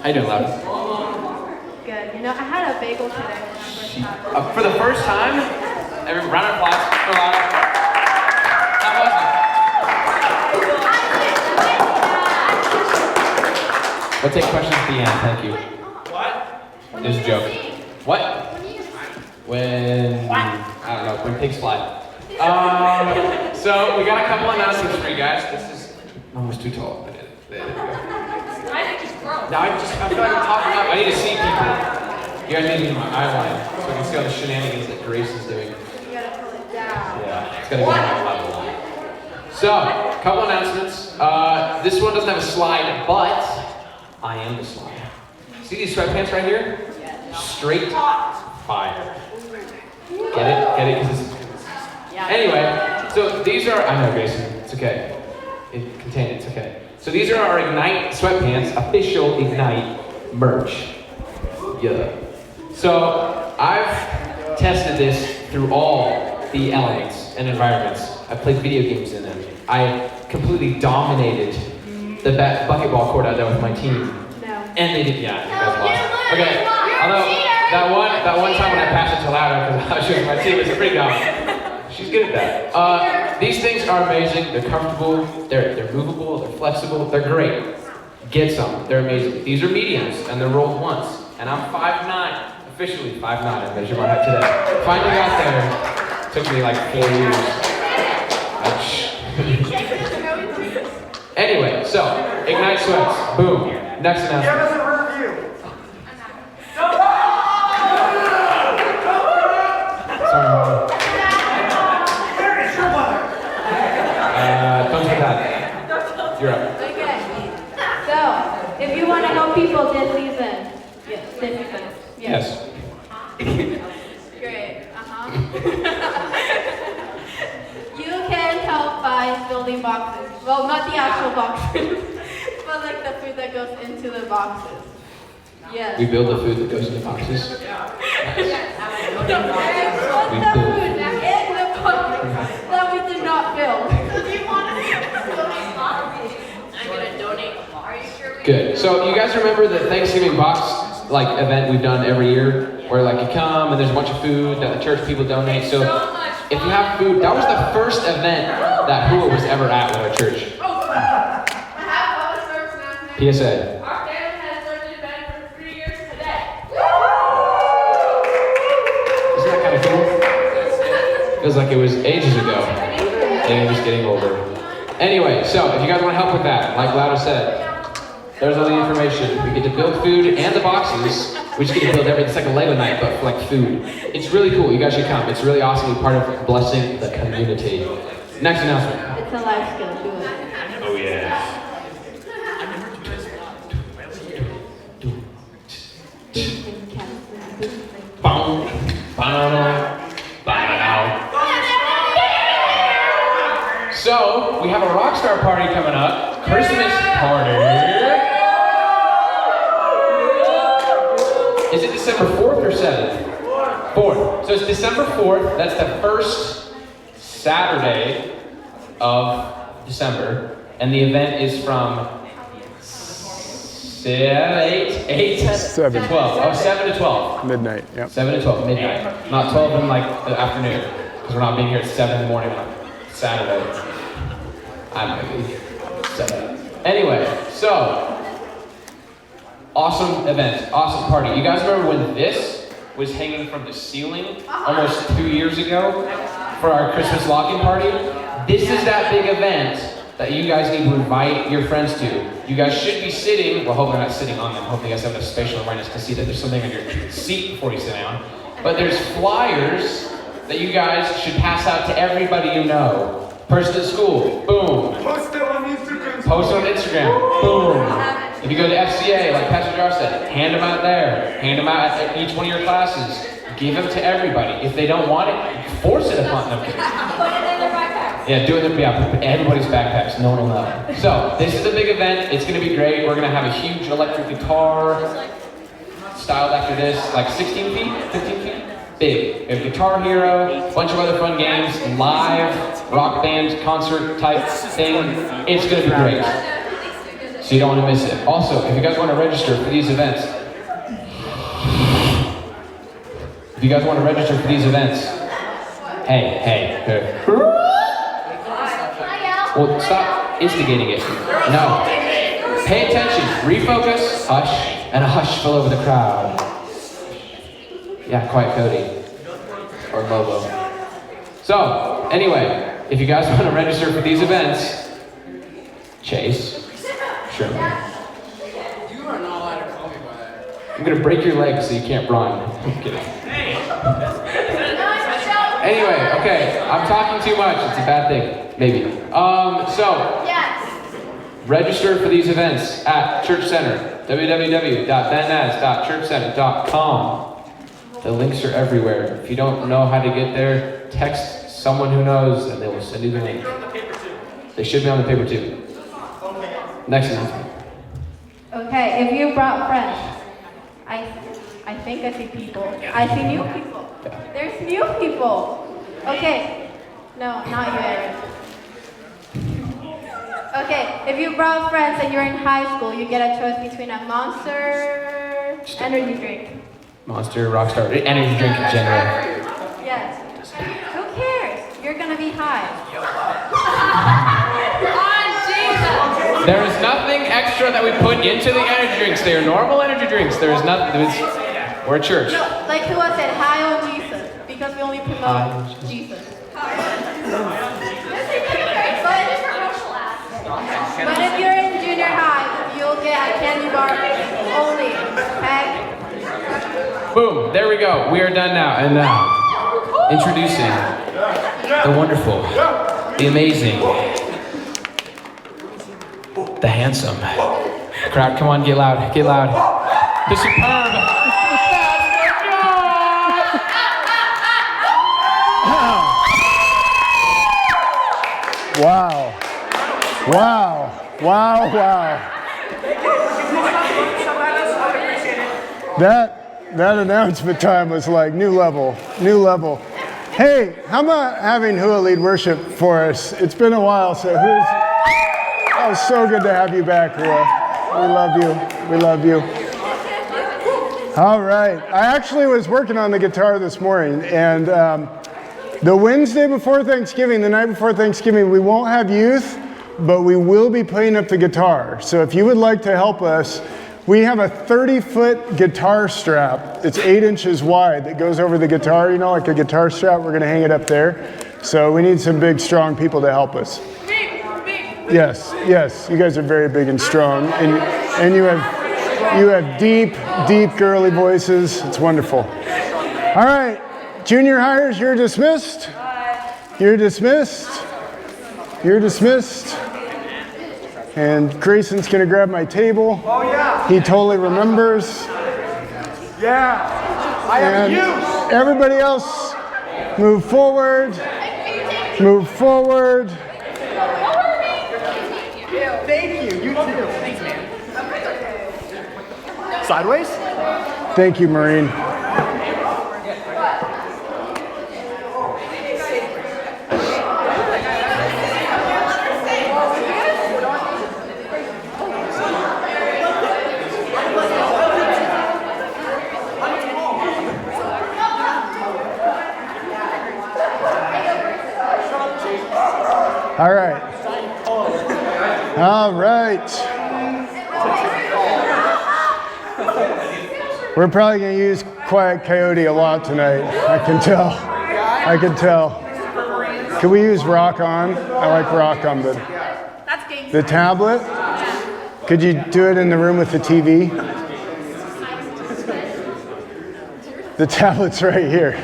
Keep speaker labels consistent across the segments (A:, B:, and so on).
A: How you doing, Loud?
B: Good. You know, I had a bagel today when I first had
A: For the first time, every round of applause for Loud. How was it? We'll take questions at the end, thank you.
C: What?
A: There's a joke. What? When, I don't know, when pigs fly. So we got a couple announcements for you guys. This is almost too tall. I did it. There we go. Now I feel like I'm talking up. I need to see people. You guys need to be in my eye line so I can see all the shenanigans that Grace is doing.
B: You gotta pull it down.
A: Yeah, it's gotta be on my level. So, couple announcements. This one doesn't have a slide, but I am the slide. See these sweatpants right here? Straight fire. Get it? Get it? 'Cause it's... Anyway, so these are, I know, Grayson, it's okay. It contained it, it's okay. So these are our Ignite sweatpants, official Ignite merch. Yeah. So I've tested this through all the elements and environments. I played video games in them. I completely dominated the bucket ball court out there with my team.
B: No.
A: And they did, yeah, you guys lost. Okay, although that one time when I passed it to Louder because I was showing my team is pretty dumb. She's good at that. These things are amazing. They're comfortable. They're movable. They're flexible. They're great. Get some. They're amazing. These are mediums, and they're rolled once. And I'm 5'9", officially 5'9". I measured my height today. Finally got there. Took me like 4 years. Anyway, so Ignite sweats. Boom. Next announcement.
C: Give us a review.
A: Sorry, Mom. Don't do that. You're up.
B: Okay. So, if you want to help people this season. Yes. Great. You can help by building boxes. Well, not the actual boxes, but like the food that goes into the boxes. Yes.
A: We build the food that goes in the boxes.
B: Put the food in the boxes that we did not build.
D: Do you want to donate boxes? I'm gonna donate. Are you sure?
A: Good. So you guys remember the Thanksgiving box event we've done every year, where you come and there's a bunch of food that the church people donate. So if you have food, that was the first event that Hua was ever at with our church. PSA.
D: Our family has learned an event for 3 years today.
A: Isn't that kind of cool? Feels like it was ages ago. And just getting older. Anyway, so if you guys want to help with that, like Lauda said, there's all the information. We get to build food and the boxes. We just get to build everything. It's like a Lego night, but for food. It's really cool. You guys should come. It's really awesome to be part of blessing the community. Next announcement.
B: It's a life skill. Do it.
A: Oh yeah. So, we have a rockstar party coming up. Christmas party. Is it December 4th or 7th? 4th. So it's December 4th. That's the first Saturday of December. And the event is from 8 to
E: 7.
A: 12. Oh, 7 to 12.
E: Midnight, yep.
A: 7 to 12, midnight. Not 12 in the afternoon. Because we're not being here at 7 in the morning on Saturday. I might be 7. Anyway, so awesome event, awesome party. You guys remember when this was hanging from the ceiling almost 2 years ago for our Christmas lock-in party? This is that big event that you guys need to invite your friends to. You guys should be sitting, well, hopefully not sitting on them. Hopefully you guys have enough spatial awareness to see that there's something on your seat before you sit down. But there's flyers that you guys should pass out to everybody you know. Person at school, boom.
C: Post it on Instagram.
A: Post it on Instagram, boom. If you go to FCA, like Pastor Jar said, hand them out there. Hand them out at each one of your classes. Give them to everybody. If they don't want it, force it upon them.
D: Put it in their backpack.
A: Yeah, do it in everybody's backpacks. No one will know. So, this is a big event. It's going to be great. We're going to have a huge electric guitar styled after this, like 16 feet, 15 feet. Big. We have Guitar Hero, a bunch of other fun games, live, rock band, concert type thing. It's going to be great. So you don't want to miss it. Also, if you guys want to register for these events, hey. Well, stop instigating it. No. Pay attention, refocus, hush, and a hush fell over the crowd. Yeah, quiet Cody. Or Lobo. So, anyway, if you guys want to register for these events, Chase, Sherman.
E: You are not allowed to call me by that.
A: I'm gonna break your leg so you can't run. I'm kidding. Anyway, okay, I'm talking too much. It's a bad thing, maybe.
B: Yes.
A: Register for these events at Church Center, www.bennaz.churchcenter.com. The links are everywhere. If you don't know how to get there, text someone who knows and they will send you the link. They should be on the paper too. Next announcement.
B: Okay, if you brought friends, I think I see people. I see new people. There's new people. Okay. No, not you, Aaron. Okay, if you brought friends and you're in high school, you get a choice between a Monster energy drink.
A: Monster, Rockstar, energy drink in general.
B: Yes. Who cares? You're gonna be high.
A: There is nothing extra that we put into the energy drinks. They are normal energy drinks. There is nothing. We're a church.
B: No, like who was it? High on Jesus. Because we only promote Jesus. But if you're in junior high, you'll get a candy bar only. Okay?
A: Boom. There we go. We are done now. And now, introducing the wonderful, the amazing, the handsome. Crowd, come on, get loud, get loud. The superb.
F: Wow. Wow. Wow, wow. That announcement time was like new level, new level. Hey, how about having Hua lead worship for us? It's been a while, so oh, so good to have you back, Hua. We love you, we love you. All right, I actually was working on the guitar this morning, and the Wednesday before Thanksgiving, the night before Thanksgiving, we won't have youth, but we will be playing up the guitar. So if you would like to help us, we have a 30-foot guitar strap. It's 8 inches wide that goes over the guitar, you know, like a guitar strap. We're gonna hang it up there. So we need some big, strong people to help us. Yes, yes, you guys are very big and strong. And you have deep, deep girly voices. It's wonderful. All right, junior hires, you're dismissed. You're dismissed. You're dismissed. And Grayson's gonna grab my table.
C: Oh yeah.
F: He totally remembers.
C: Yeah. I have
F: And everybody else, move forward. Move forward.
C: Thank you. You too. Thanks, man. Sideways?
F: Thank you, Maureen. All right. All right. We're probably going to use Quiet Coyote a lot tonight. I can tell. I can tell. Can we use Rock On? I like Rock On, but the tablet? Could you do it in the room with the TV? The tablet's right here.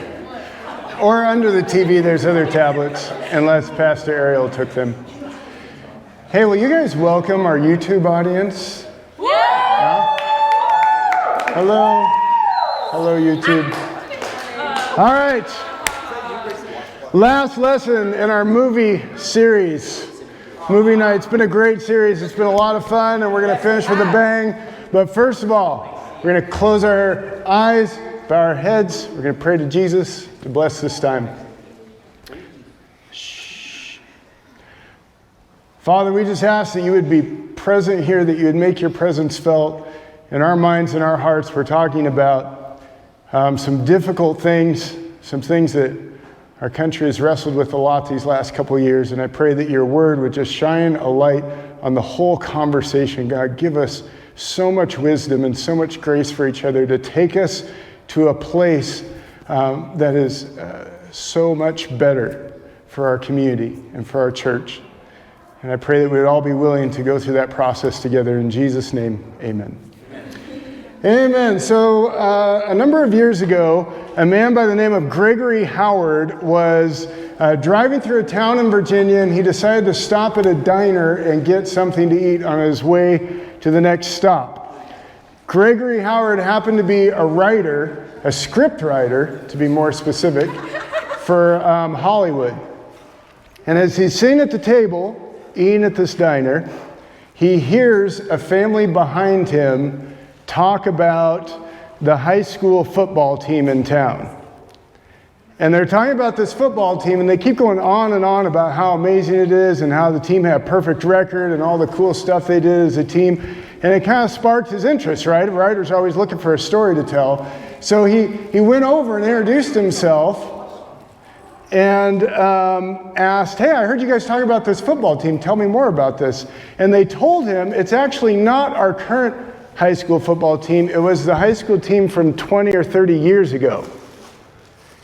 F: Or under the TV, there's other tablets, unless Pastor Ariel took them. Hey, will you guys welcome our YouTube audience? Yeah? Hello. Hello, YouTube. All right. Last lesson in our movie series. Movie night. It's been a great series. It's been a lot of fun, and we're going to finish with a bang. But first of all, we're going to close our eyes, bow our heads. We're going to pray to Jesus to bless this time. Shh. Father, we just ask that you would be present here, that you would make your presence felt in our minds and our hearts. We're talking about some difficult things, some things that our country has wrestled with a lot these last couple of years, and I pray that your word would just shine a light on the whole conversation. God, give us so much wisdom and so much grace for each other to take us to a place that is so much better for our community and for our church. And I pray that we would all be willing to go through that process together. In Jesus' name, amen. Amen. So a number of years ago, a man by the name of Gregory Howard was driving through a town in Virginia, and he decided to stop at a diner and get something to eat on his way to the next stop. Gregory Howard happened to be a writer, a script writer, to be more specific, for Hollywood. And as he's sitting at the table, eating at this diner, he hears a family behind him talk about the high school football team in town. And they're talking about this football team, and they keep going on and on about how amazing it is and how the team had a perfect record and all the cool stuff they did as a team. And it kind of sparked his interest, right? A writer's always looking for a story to tell. So he went over and introduced himself and asked, hey, I heard you guys talk about this football team. Tell me more about this. And they told him it's actually not our current high school football team. It was the high school team from 20 or 30 years ago.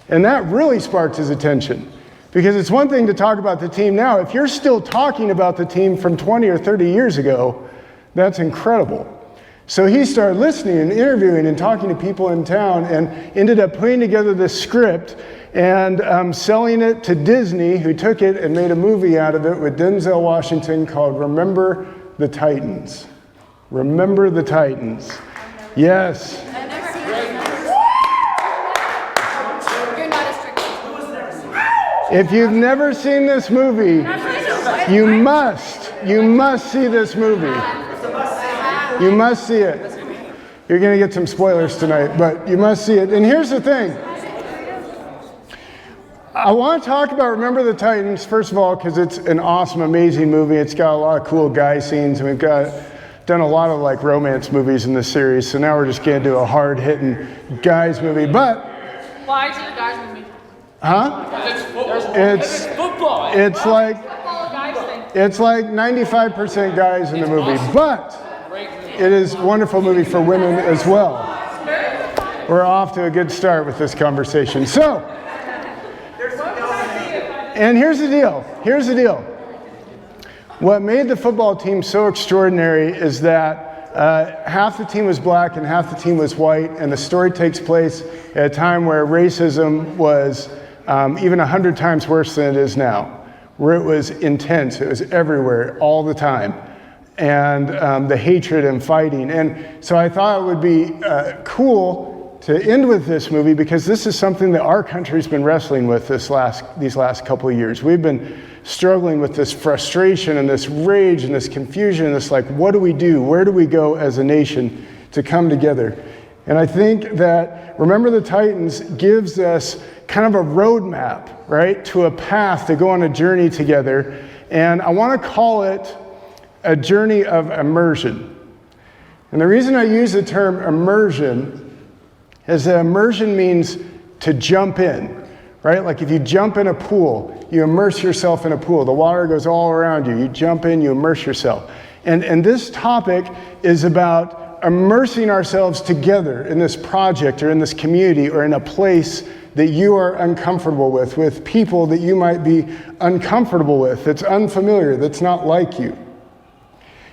F: And that really sparked his attention, because it's one thing to talk about the team now. If you're still talking about the team from 20 or 30 years ago, that's incredible. So he started listening and interviewing and talking to people in town, and ended up putting together this script and selling it to Disney, who took it and made a movie out of it with Denzel Washington called Remember the Titans. Remember the Titans. Yes.
D: I've never seen it. You're not a strict.
F: If you've never seen this movie, you must see this movie. You must see it. You're going to get some spoilers tonight, but you must see it. And here's the thing. I want to talk about Remember the Titans, first of all, because it's an awesome, amazing movie. It's got a lot of cool guy scenes, and we've done a lot of like romance movies in this series, so now we're just going to do a hard-hitting guys movie. But
D: Why is it a guys movie?
F: huh?
E: It's football.
F: It's like
D: Football guys thing.
F: it's like 95% guys in the movie, but it is a wonderful movie for women as well. We're off to a good start with this conversation. So, and here's the deal. What made the football team so extraordinary is that half the team was black and half the team was white, and the story takes place at a time where racism was even 100 times worse than it is now, where it was intense, it was everywhere, all the time, and the hatred and fighting. And so I thought it would be cool to end with this movie, because this is something that our country's been wrestling with these last couple of years. We've been struggling with this frustration and this rage and this confusion and this, like, what do we do? Where do we go as a nation to come together? And I think that Remember the Titans gives us kind of a roadmap, right, to a path to go on a journey together. And I want to call it a journey of immersion. And the reason I use the term immersion is that immersion means to jump in, right? Like if you jump in a pool, you immerse yourself in a pool. The water goes all around you. You jump in, you immerse yourself. And this topic is about immersing ourselves together in this project or in this community or in a place that you are uncomfortable with people that you might be uncomfortable with, that's unfamiliar, that's not like you.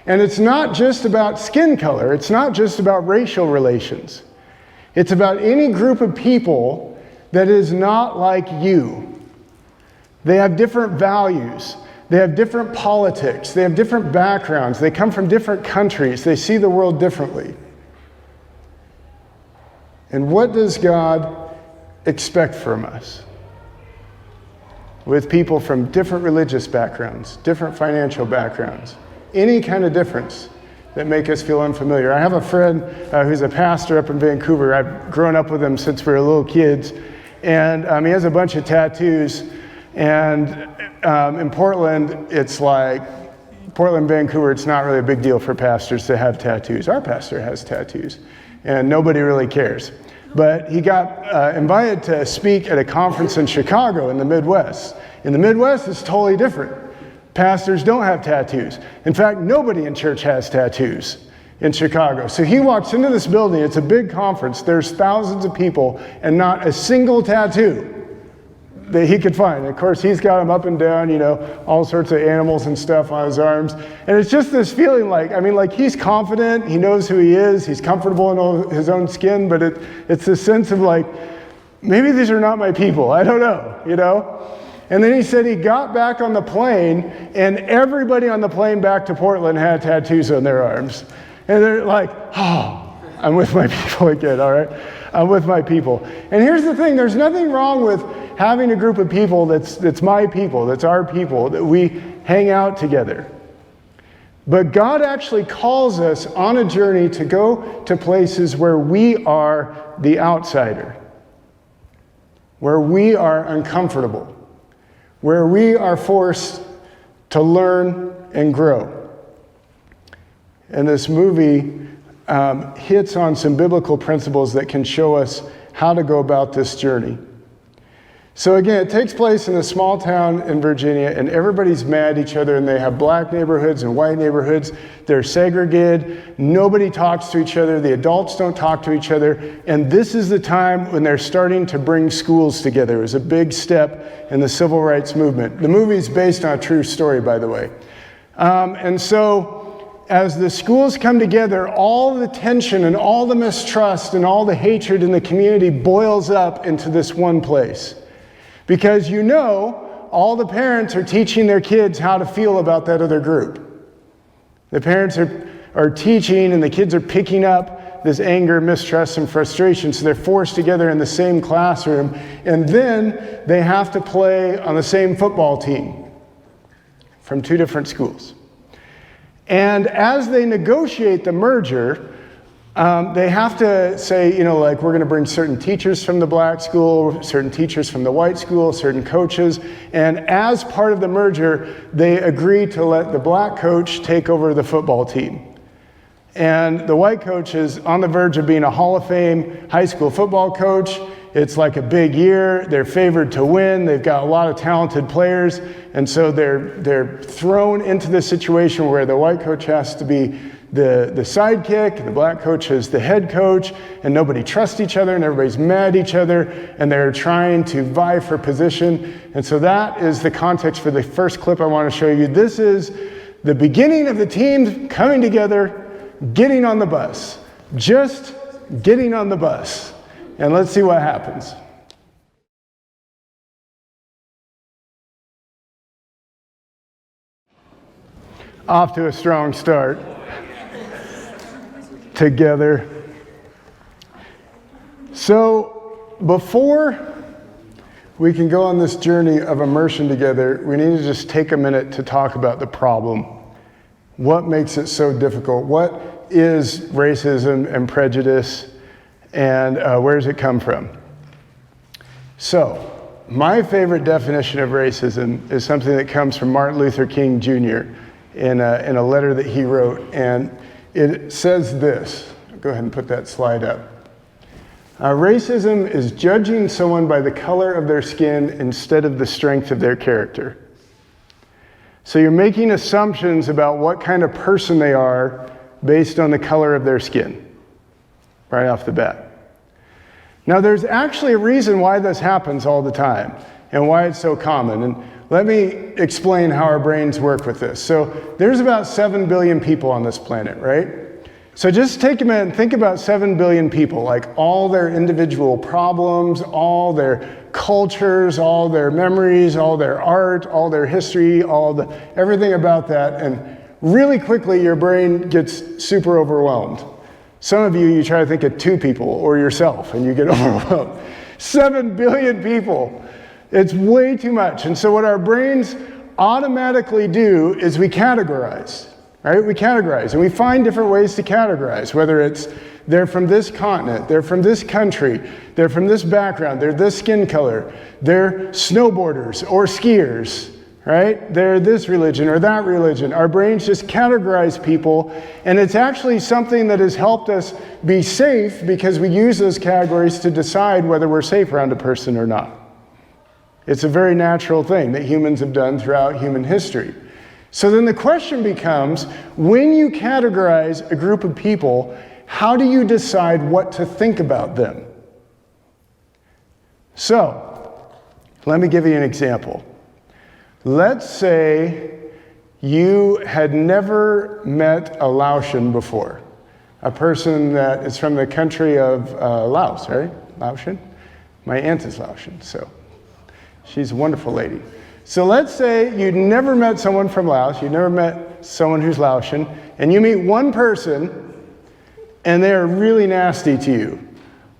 F: And it's not just about skin color. It's not just about racial relations. It's about any group of people that is not like you. They have different values. They have different politics. They have different backgrounds. They come from different countries. They see the world differently. And what does God expect from us? With people from different religious backgrounds, different financial backgrounds, any kind of difference that make us feel unfamiliar. I have a friend who's a pastor up in Vancouver. I've grown up with him since we were little kids. And he has a bunch of tattoos. And in Portland, it's like Portland, Vancouver, it's not really a big deal for pastors to have tattoos. Our pastor has tattoos, and nobody really cares. But he got invited to speak at a conference in Chicago in the Midwest. In the Midwest, it's totally different. Pastors don't have tattoos. In fact, nobody in church has tattoos in Chicago. So he walks into this building, it's a big conference, there's thousands of people, and not a single tattoo that he could find. And of course, he's got them up and down, all sorts of animals and stuff on his arms. And it's just this feeling like he's confident, he knows who he is, he's comfortable in his own skin, but it's this sense of maybe these are not my people, I don't know, And then he said he got back on the plane, and everybody on the plane back to Portland had tattoos on their arms. And they're like, oh, I'm with my people again, all right? I'm with my people. And here's the thing, there's nothing wrong with having a group of people that's my people, that's our people, that we hang out together. But God actually calls us on a journey to go to places where we are the outsider, where we are uncomfortable, where we are forced to learn and grow. And this movie hits on some biblical principles that can show us how to go about this journey. So again, it takes place in a small town in Virginia, and everybody's mad at each other, and they have black neighborhoods and white neighborhoods. They're segregated. Nobody talks to each other. The adults don't talk to each other. And this is the time when they're starting to bring schools together. It was a big step in the civil rights movement. The movie's based on a true story, by the way. And so as the schools come together, all the tension and all the mistrust and all the hatred in the community boils up into this one place. Because all the parents are teaching their kids how to feel about that other group. The parents are teaching, and the kids are picking up this anger, mistrust, and frustration, so they're forced together in the same classroom, and then they have to play on the same football team from two different schools. And as they negotiate the merger, they have to say, we're going to bring certain teachers from the black school, certain teachers from the white school, certain coaches. And as part of the merger, they agree to let the black coach take over the football team. And the white coach is on the verge of being a Hall of Fame high school football coach. It's like a big year. They're favored to win. They've got a lot of talented players. And so they're thrown into this situation where the white coach has to be the sidekick, the black coach is the head coach, and nobody trusts each other, and everybody's mad at each other, and they're trying to vie for position. And so that is the context for the first clip I want to show you. This is the beginning of the team coming together, getting on the bus. Just getting on the bus. And let's see what happens. Off to a strong start. Together. So before we can go on this journey of immersion together, we need to just take a minute to talk about the problem. What makes it so difficult? What is racism and prejudice, and where does it come from? So my favorite definition of racism is something that comes from Martin Luther King Jr. in a letter that he wrote, and it says this. Go ahead and put that slide up. Racism is judging someone by the color of their skin instead of the strength of their character. So you're making assumptions about what kind of person they are based on the color of their skin, right off the bat. Now there's actually a reason why this happens all the time and why it's so common. And let me explain how our brains work with this. So there's about 7 billion people on this planet, right? So just take a minute and think about 7 billion people, like all their individual problems, all their cultures, all their memories, all their art, all their history, everything about that. And really quickly, your brain gets super overwhelmed. Some of you try to think of 2 people or yourself and you get overwhelmed. 7 billion people. It's way too much. And so what our brains automatically do is we categorize, right? We categorize, and we find different ways to categorize, whether it's they're from this continent, they're from this country, they're from this background, they're this skin color, they're snowboarders or skiers, right? They're this religion or that religion. Our brains just categorize people, and it's actually something that has helped us be safe because we use those categories to decide whether we're safe around a person or not. It's a very natural thing that humans have done throughout human history. So then the question becomes, when you categorize a group of people, how do you decide what to think about them? So, let me give you an example. Let's say you had never met a Laotian before, a person that is from the country of Laos, right? Laotian? My aunt is Laotian, so she's a wonderful lady. So let's say you'd never met someone from Laos, you'd never met someone who's Laotian, and you meet one person, and they're really nasty to you.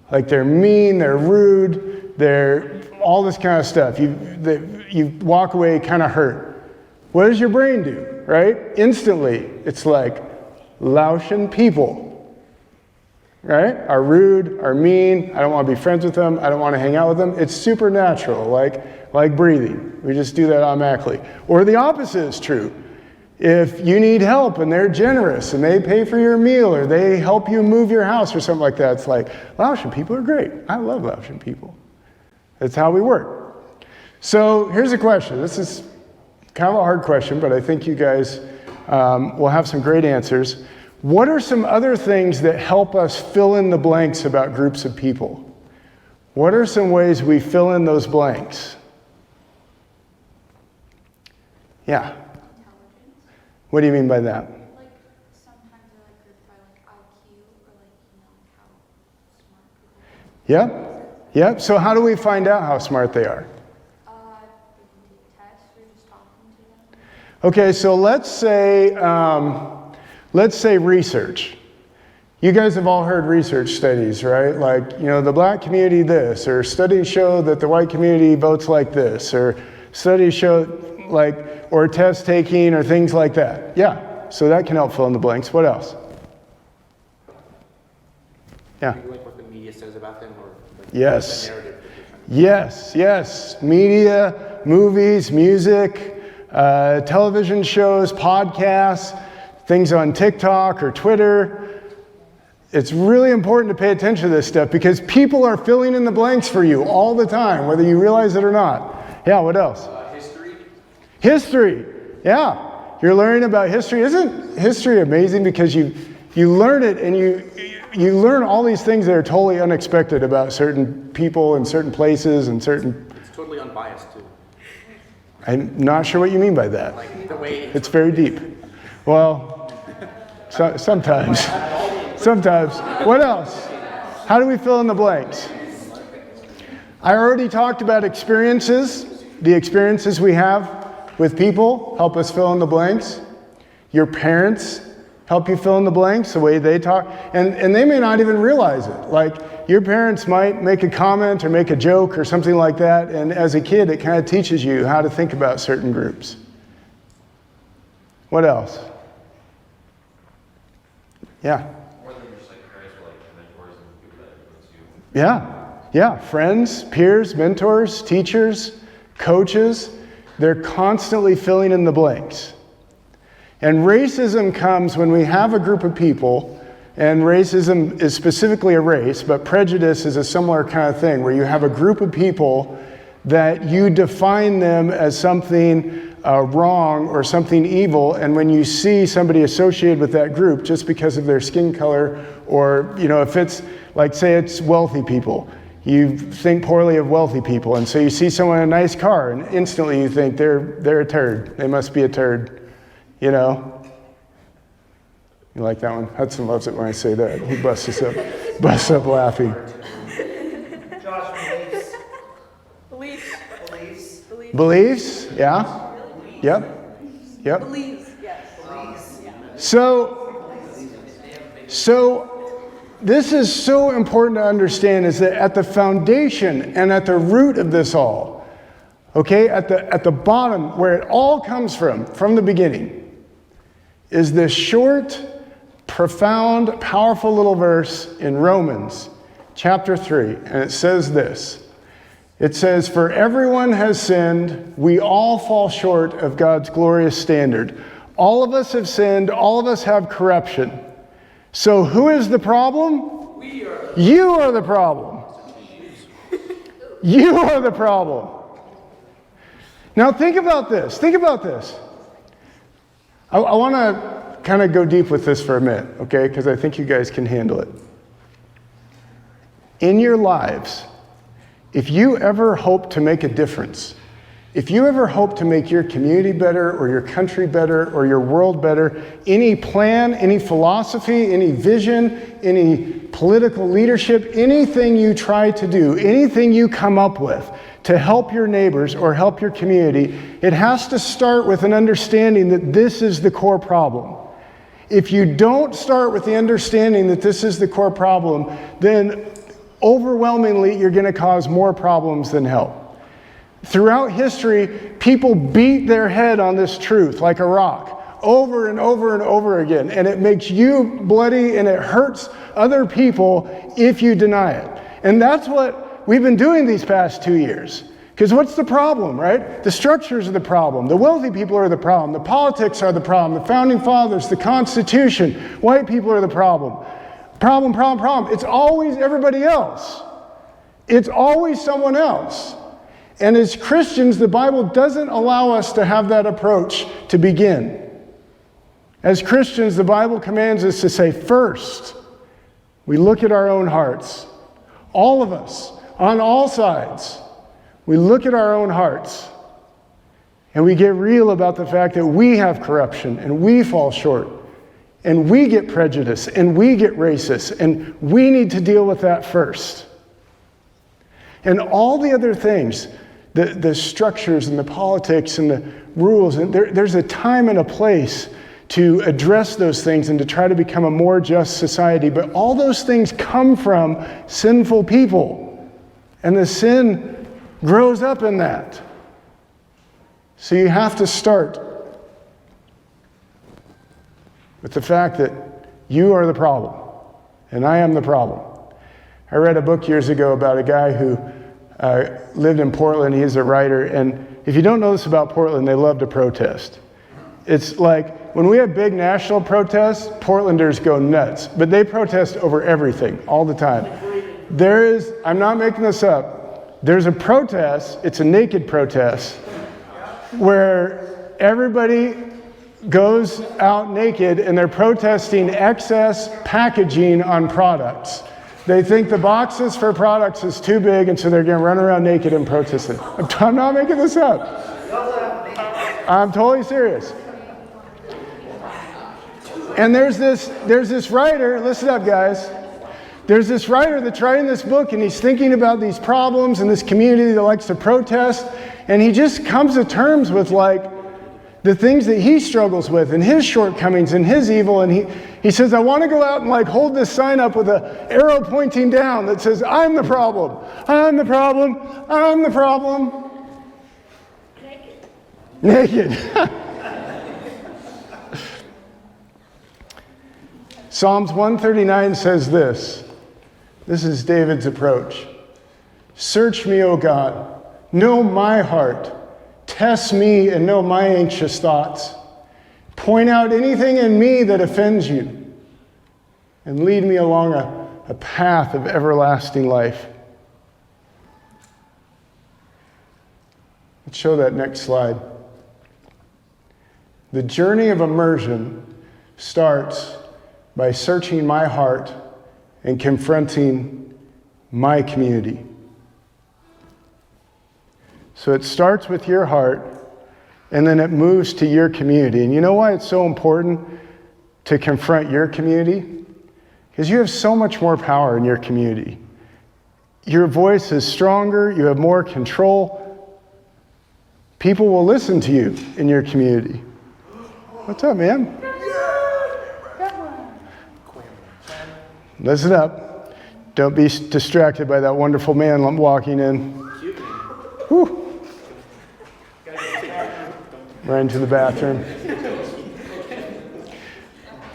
F: Like they're mean, they're rude, they're all this kind of stuff. You walk away kind of hurt. What does your brain do, right? Instantly, it's like, Laotian people, right? Are rude, are mean, I don't want to be friends with them, I don't want to hang out with them. It's supernatural, like breathing. We just do that automatically. Or the opposite is true. If you need help and they're generous and they pay for your meal or they help you move your house or something like that, it's like, Laotian people are great. I love Laotian people. That's how we work. So here's a question. This is kind of a hard question, but I think you guys will have some great answers. What are some other things that help us fill in the blanks about groups of people? What are some ways we fill in those blanks? Yeah. What do you mean by that?
G: Like sometimes they're like grouped by like IQ or like how smart people are.
F: Yep. Yep. So how do we find out how smart they are?
G: We can take tests or just talking to them.
F: Okay, so let's say research. You guys have all heard research studies, right? Like, the black community this, or studies show that the white community votes like this, or studies show or test taking or things like that. Yeah, so that can help fill in the blanks. What else? Yeah.
A: Like what the media says about them, or
F: Yes.
A: the narrative.
F: Yes. Media, movies, music, television shows, podcasts, things on TikTok or Twitter. It's really important to pay attention to this stuff because people are filling in the blanks for you all the time, whether you realize it or not. Yeah, what else? History, yeah. You're learning about history. Isn't history amazing because you learn it and you learn all these things that are totally unexpected about certain people and certain places and certain...
A: It's totally unbiased too.
F: I'm not sure what you mean by that.
A: Like the way
F: it's very deep. Well, sometimes. Sometimes. What else? How do we fill in the blanks? I already talked about experiences. The experiences we have with people help us fill in the blanks. Your parents help you fill in the blanks, the way they talk. And they may not even realize it. Like, your parents might make a comment or make a joke or something like that, and as a kid, it kind of teaches you how to think about certain groups. What else? Yeah.
H: More than just like parents or like mentors and people that influence you.
F: Yeah. Friends, peers, mentors, teachers, coaches. They're constantly filling in the blanks. And racism comes when we have a group of people, and racism is specifically a race, but prejudice is a similar kind of thing, where you have a group of people that you define them as something wrong or something evil, and when you see somebody associated with that group just because of their skin color, or if it's like, say it's wealthy people, you think poorly of wealthy people, and so you see someone in a nice car, and instantly you think they're a turd. They must be a turd, You like that one? Hudson loves it when I say that. He busts up laughing.
C: Josh,
G: Beliefs.
F: Beliefs? Yeah. Yep.
G: Beliefs, yes.
F: So this is so important to understand, is that at the foundation and at the root of this all, okay, at the bottom, where it all comes from the beginning, is this short, profound, powerful little verse in Romans chapter 3, and it says this: It says, "For everyone has sinned, we all fall short of God's glorious standard. All of us have sinned, all of us have corruption." So who is the problem? You are the problem. You are the problem. Now think about this. Think about this. I want to kind of go deep with this for a minute, okay? Because I think you guys can handle it. In your lives, if you ever hope to make a difference, if you ever hope to make your community better or your country better or your world better, any plan, any philosophy, any vision, any political leadership, anything you try to do, anything you come up with to help your neighbors or help your community, it has to start with an understanding that this is the core problem. If you don't start with the understanding that this is the core problem, then overwhelmingly you're going to cause more problems than help. Throughout history, people beat their head on this truth like a rock over and over and over again, and it makes you bloody and it hurts other people if you deny it. And that's what we've been doing these past 2 years. Because what's the problem, right? The structures are the problem. The wealthy people are the problem. The politics are the problem. The founding fathers, the Constitution, white people are the problem. Problem. It's always everybody else. It's always someone else. And as Christians, the Bible doesn't allow us to have that approach to begin. As Christians, the Bible commands us to say, first, we look at our own hearts. All of us, on all sides, we look at our own hearts and we get real about the fact that we have corruption and we fall short and we get prejudice and we get racist and we need to deal with that first. And all the other things, the structures and the politics and the rules, and there's a time and a place to address those things and to try to become a more just society. But all those things come from sinful people. And the sin grows up in that. So you have to start with the fact that you are the problem and I am the problem. I read a book years ago about a guy who lived in Portland. He's a writer. And if you don't know this about Portland, they love to protest. It's like when we have big national protests, Portlanders go nuts. But they protest over everything all the time. I'm not making this up, there's a protest, it's a naked protest, where everybody goes out naked and they're protesting excess packaging on products. They think the boxes for products is too big, and so they're going to run around naked and protest it. I'm not making this up. I'm totally serious. And there's this writer, listen up guys, there's this writer that's writing this book and he's thinking about these problems in this community that likes to protest, and he just comes to terms with like the things that he struggles with and his shortcomings and his evil, and he says, I want to go out and like hold this sign up with an arrow pointing down that says, I'm the problem, I'm the problem, I'm the problem. Naked. Psalms 139 says this. This is David's approach. Search me, O God, know my heart. Test me and know my anxious thoughts. Point out anything in me that offends you, and lead me along a path of everlasting life. Let's show that next slide. The journey of immersion starts by searching my heart and confronting my community. So it starts with your heart, and then it moves to your community. And you know why it's so important to confront your community? Because you have so much more power in your community. Your voice is stronger, you have more control. People will listen to you in your community. What's up, man? Listen up. Don't be distracted by that wonderful man walking in. Whew. Right into the bathroom.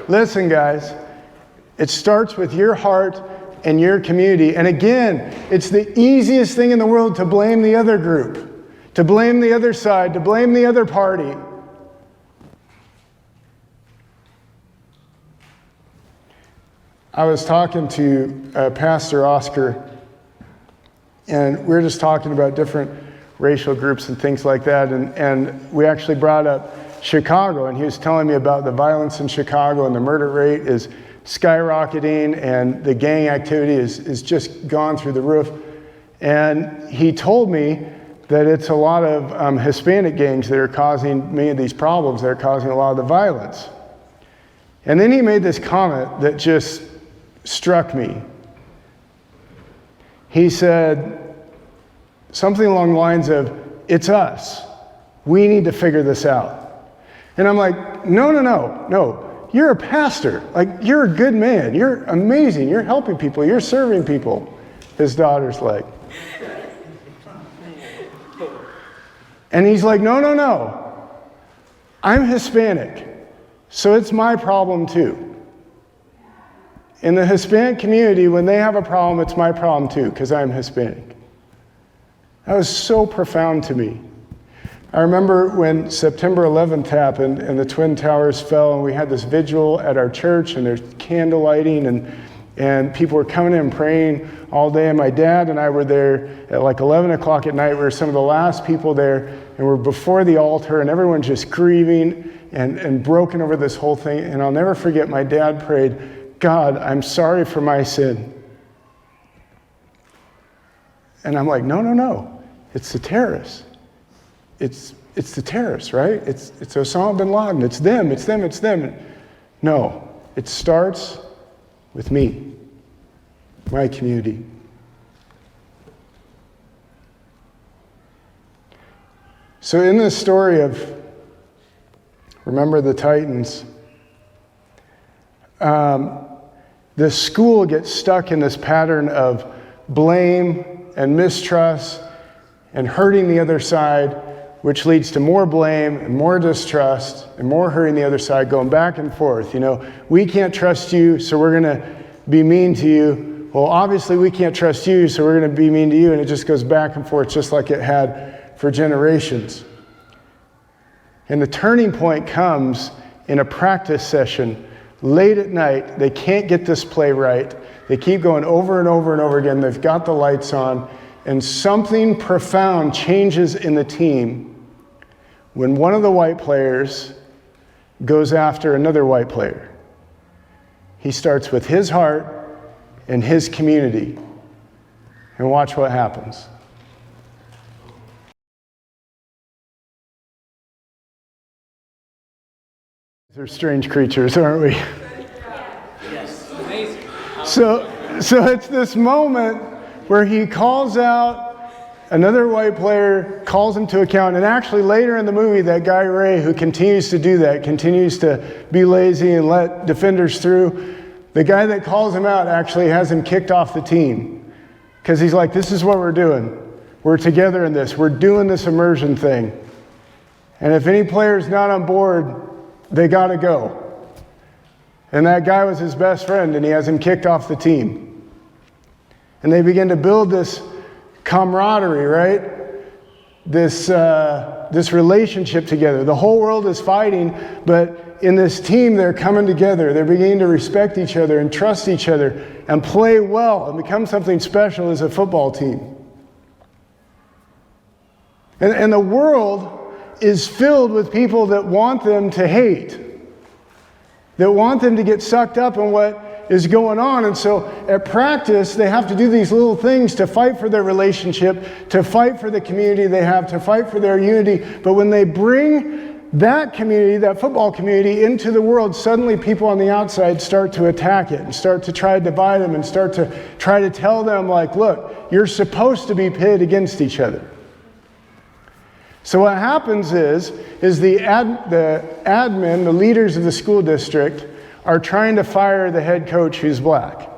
F: Listen, guys. It starts with your heart in your community. And again, it's the easiest thing in the world to blame the other group, to blame the other side, to blame the other party. I was talking to Pastor Oscar, and we were just talking about different racial groups and things like that, and we actually brought up Chicago, and he was telling me about the violence in Chicago, and the murder rate is skyrocketing, and the gang activity is just gone through the roof. And he told me that it's a lot of Hispanic gangs that are causing many of these problems, that are causing a lot of the violence. And then he made this comment that just struck me. He said something along the lines of, it's us. We need to figure this out. And I'm like, no. You're a pastor. Like, you're a good man. You're amazing. You're helping people. You're serving people. His daughter's like. And he's like, no. I'm Hispanic. So it's my problem too. In the Hispanic community, when they have a problem, it's my problem too, because I'm Hispanic. That was so profound to me. I remember when September 11th happened and the Twin Towers fell, and we had this vigil at our church, and there's candle lighting, and people were coming in and praying all day. And my dad and I were there at like 11 o'clock at night. We were some of the last people there, and we're before the altar, and everyone's just grieving and broken over this whole thing. And I'll never forget, my dad prayed, God, I'm sorry for my sin. And I'm like, no. It's the terrorists. It's the terrorists, right? It's Osama bin Laden. It's them. No, it starts with me, my community. So in this story of Remember the Titans, the school gets stuck in this pattern of blame and mistrust and hurting the other side, which leads to more blame and more distrust and more hurting the other side, going back and forth. We can't trust you, so we're going to be mean to you. Well, obviously we can't trust you, so we're going to be mean to you, and it just goes back and forth just like it had for generations. And the turning point comes in a practice session late at night. They can't get this play right. They keep going over and over and over again. They've got the lights on, and something profound changes in the team when one of the white players goes after another white player. He starts with his heart and his community. And watch what happens. They're strange creatures, aren't we?
E: Yes, amazing.
F: So it's this moment where he calls out another white player, calls him to account, and actually later in the movie, that guy Ray, who continues to do that, continues to be lazy and let defenders through, the guy that calls him out actually has him kicked off the team. Because he's like, this is what we're doing. We're together in this. We're doing this immersion thing. And if any player's not on board, they got to go. And that guy was his best friend, and he has him kicked off the team. And they begin to build this camaraderie, right? This relationship together. The whole world is fighting, but in this team, they're coming together. They're beginning to respect each other and trust each other and play well and become something special as a football team. And the world is filled with people that want them to hate, that want them to get sucked up in what is going on. And so at practice, they have to do these little things to fight for their relationship, to fight for the community they have, to fight for their unity. But when they bring that community, that football community, into the world, suddenly people on the outside start to attack it and start to try to divide them and start to try to tell them, like, look, you're supposed to be pitted against each other. So what happens is the admin, the leaders of the school district, are trying to fire the head coach who's black.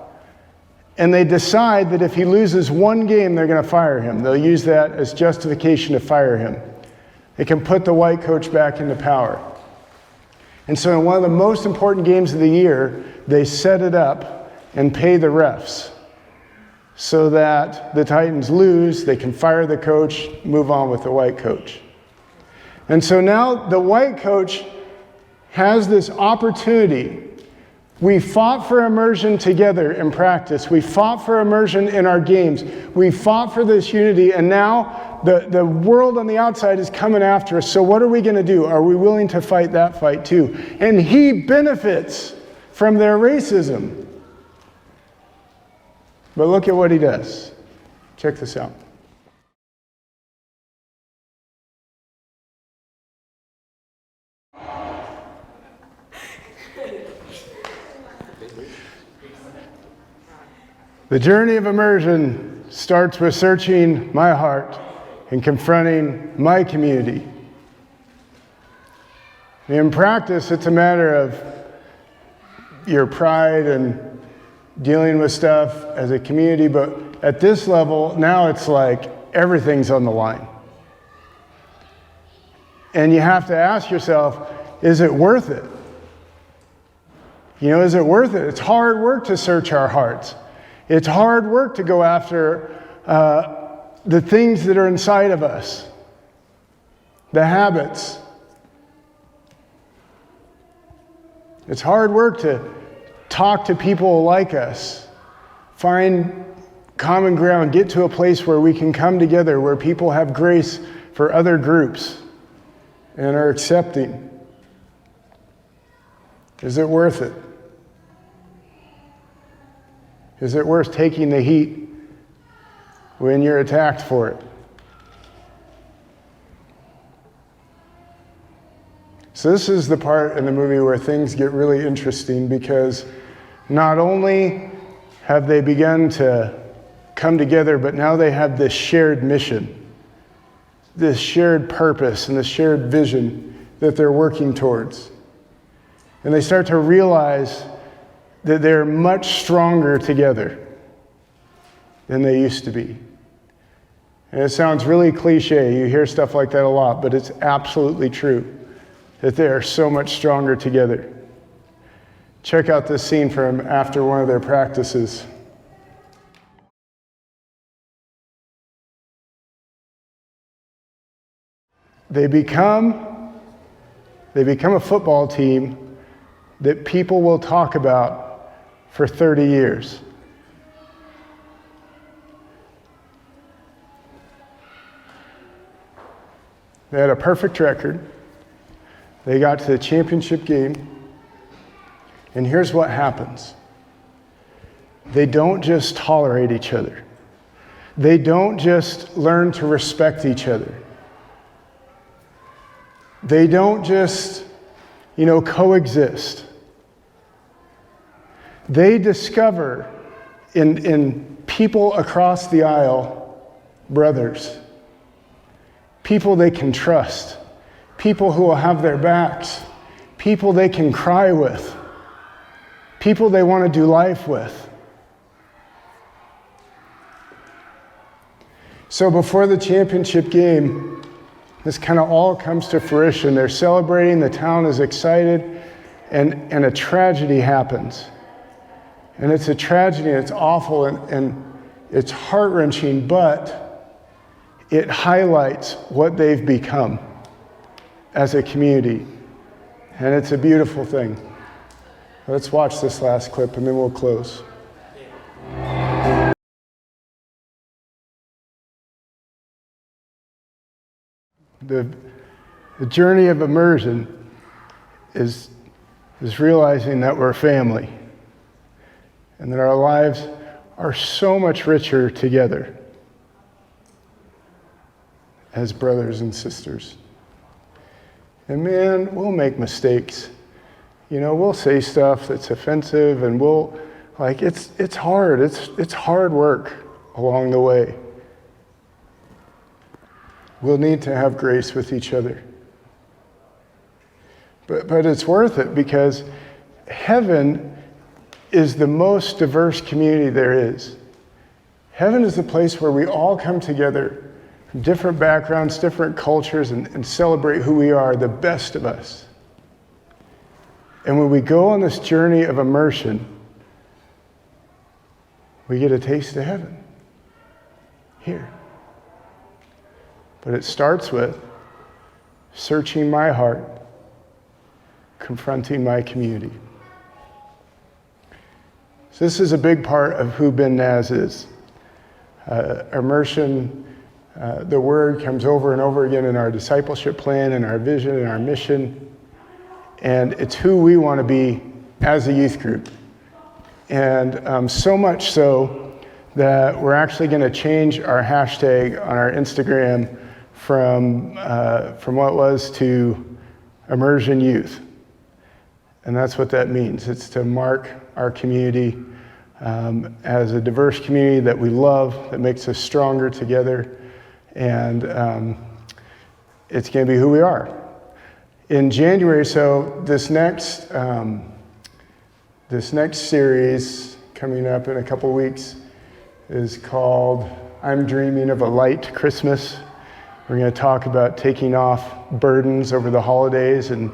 F: And they decide that if he loses one game, they're going to fire him. They'll use that as justification to fire him. They can put the white coach back into power. And so in one of the most important games of the year, they set it up and pay the refs. so that the Titans lose, they can fire the coach, move on with the white coach. And so now the white coach has this opportunity. We fought for immersion together in practice. We fought for immersion in our games. We fought for this unity, and now the world on the outside is coming after us. So what are we going to do? Are we willing to fight that fight too? And he benefits from their racism. But look at what he does. Check this out. The journey of immersion starts with searching my heart and confronting my community. In practice, it's a matter of your pride and dealing with stuff as a community, but at this level, now it's like everything's on the line. And you have to ask yourself, is it worth it? You know, is it worth it? It's hard work to search our hearts. It's hard work to go after the things that are inside of us, the habits. It's hard work to talk to people like us, find common ground, get to a place where we can come together, where people have grace for other groups and are accepting. Is it worth it? Is it worth taking the heat when you're attacked for it? So this is the part in the movie where things get really interesting, because not only have they begun to come together, but now they have this shared mission, this shared purpose, and this shared vision that they're working towards. And they start to realize that they're much stronger together than they used to be. And it sounds really cliche. You hear stuff like that a lot, but it's absolutely true that they are so much stronger together. Check out this scene from after one of their practices. They become a football team that people will talk about for 30 years. They had a perfect record. They got to the championship game. And here's what happens. They don't just tolerate each other. They don't just learn to respect each other. They don't just, coexist. They discover in people across the aisle, brothers, people they can trust, people who will have their backs, people they can cry with, people they want to do life with. So before the championship game, this kind of all comes to fruition. They're celebrating, the town is excited, and a tragedy happens. And it's a tragedy, and it's awful, and it's heart-wrenching, but it highlights what they've become as a community. And it's a beautiful thing. Let's watch this last clip, and then we'll close. The journey of immersion is realizing that we're family and that our lives are so much richer together as brothers and sisters. And man, we'll make mistakes. We'll say stuff that's offensive, and it's hard. It's hard work along the way. We'll need to have grace with each other. But it's worth it, because heaven is the most diverse community there is. Heaven is the place where we all come together from different backgrounds, different cultures, and celebrate who we are, the best of us. And when we go on this journey of immersion, we get a taste of heaven. here. But it starts with searching my heart, confronting my community. So this is a big part of who Ben Naz is. Immersion, the word comes over and over again in our discipleship plan, in our vision, in our mission. And it's who we want to be as a youth group. And so much so that we're actually going to change our hashtag on our Instagram from what was to Immersion Youth. And that's what that means. It's to mark our community as a diverse community that we love, that makes us stronger together. And it's going to be who we are. In January, so this next series coming up in a couple weeks is called I'm Dreaming of a Light Christmas. We're going to talk about taking off burdens over the holidays and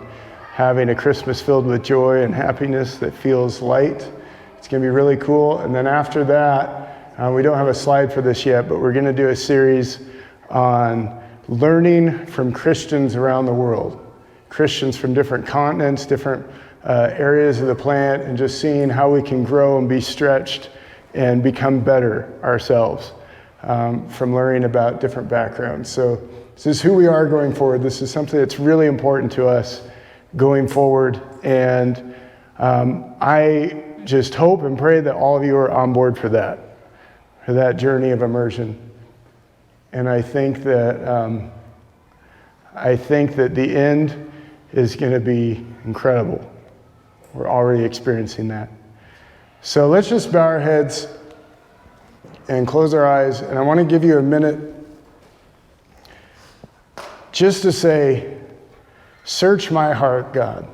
F: having a Christmas filled with joy and happiness that feels light. It's going to be really cool. And then after that, we don't have a slide for this yet, but we're going to do a series on learning from Christians around the world. Christians from different continents, different areas of the planet, and just seeing how we can grow and be stretched and become better ourselves from learning about different backgrounds. So this is who we are going forward. This is something that's really important to us going forward. And I just hope and pray that all of you are on board for that journey of immersion. And I think that the end is going to be incredible. We're already experiencing that. So let's just bow our heads and close our eyes. And I want to give you a minute just to say, search my heart, God.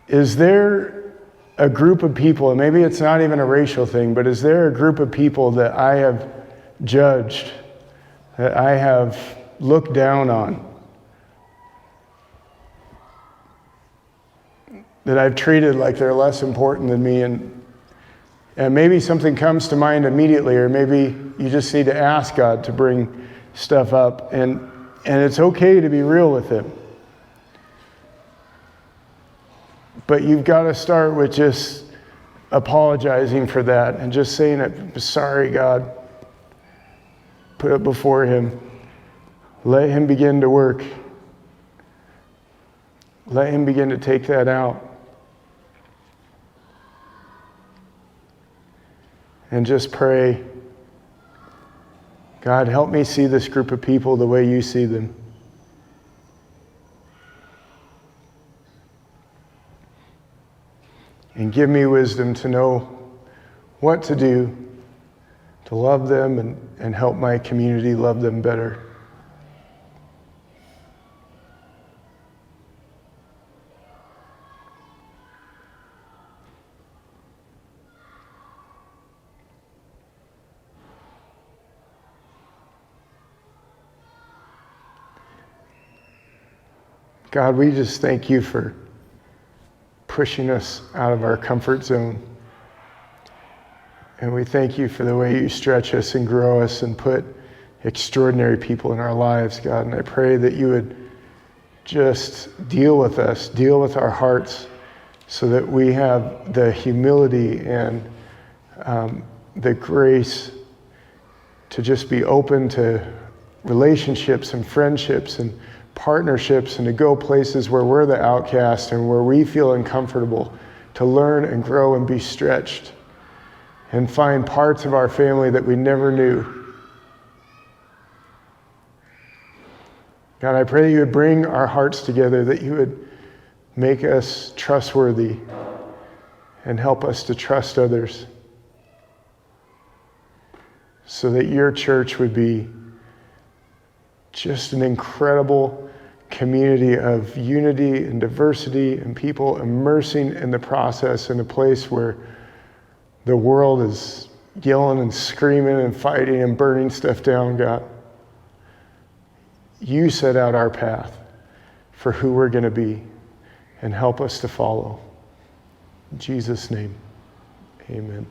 F: Is there a group of people, and maybe it's not even a racial thing, but is there a group of people that I have judged, that I have looked down on, that I've treated like they're less important than me? And maybe something comes to mind immediately, or maybe you just need to ask God to bring stuff up. And it's okay to be real with Him. But you've got to start with just apologizing for that and just saying, I'm sorry, God. Put it before Him. Let Him begin to work. Let Him begin to take that out. And just pray, God, help me see this group of people the way you see them. And give me wisdom to know what to do to love them and help my community love them better. God, we just thank you for pushing us out of our comfort zone. And we thank you for the way you stretch us and grow us and put extraordinary people in our lives, God. And I pray that you would just deal with us, deal with our hearts, so that we have the humility and the grace to just be open to relationships and friendships and partnerships, and to go places where we're the outcast and where we feel uncomfortable, to learn and grow and be stretched and find parts of our family that we never knew. God, I pray that you would bring our hearts together, that you would make us trustworthy and help us to trust others, so that your church would be just an incredible community of unity and diversity and people immersing in the process in a place where the world is yelling and screaming and fighting and burning stuff down, God. You set out our path for who we're going to be, and help us to follow. In Jesus' name, amen.